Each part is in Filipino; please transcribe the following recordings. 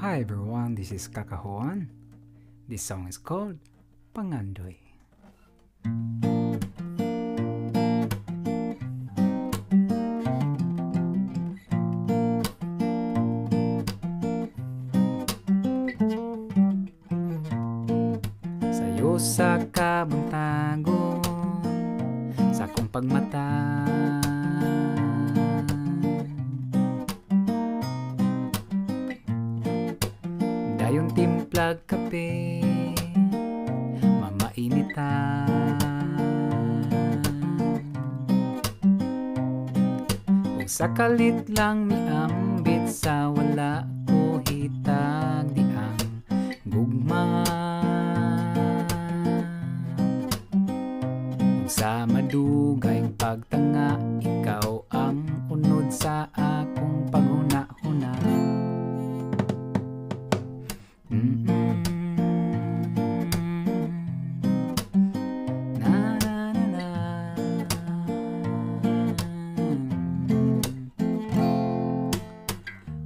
Hi everyone, this is Kakahuan. This song is called Pangandoy. Sayo sa kabuntagon, sa kong pagmata, dayon timplag kape, mamainitan, ug sa kalit lang miambit sa wala ko hitag di ang gugma. Ug sa madugay pagtanga, ikaw ang unod sa akong paghuna-huna.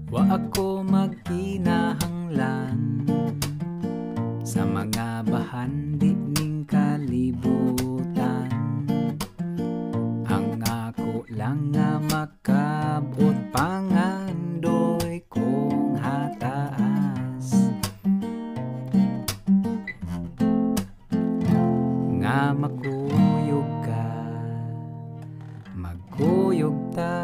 Wa ako magkinahanglan sa mga bahandi ning kalibutan. Ang ako lang nga makabot pangandoy kong hataas, nga makuyog ka, magkuyog ta.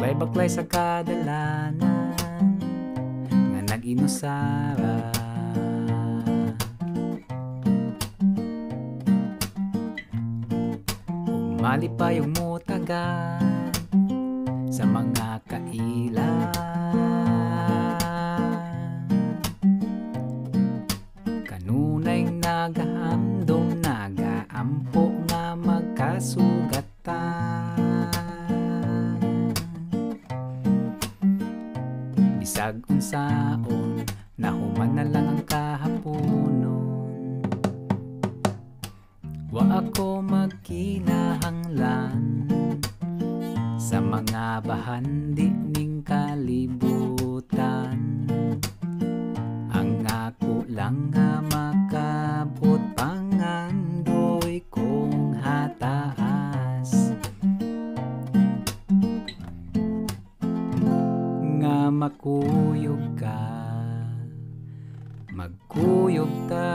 Baklay-baklay sa kadalanan nga nag-inusara, malipay yung mutagan sa mga kailan. Kanunay nagahamdom, nagaampo nga magkasugatan. Bisag unsaon, nahuman na lang ang kahaponon. Wa ako magkinahanglan sa mga bahandi ning kalibutan. Ang ako lang nga makabot pangandoy kong hataas, nga makuyog ka, magkuyog ta.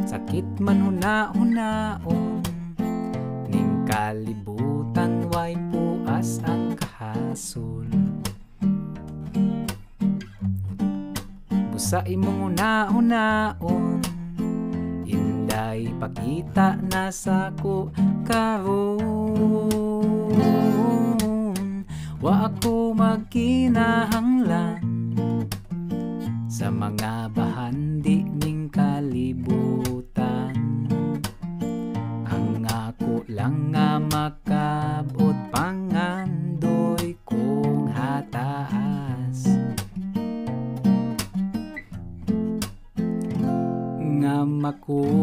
Sakit man huna-hunaon ning kalibutan, way puas ang kahasol. Busa imong huna-hunaon, inday pakita na sako karon. Wa ako magkinahanglan sa mga bahandi ning kalibutan. Ang ako lang nga makabot pangandoy kong hataas, nga makuyog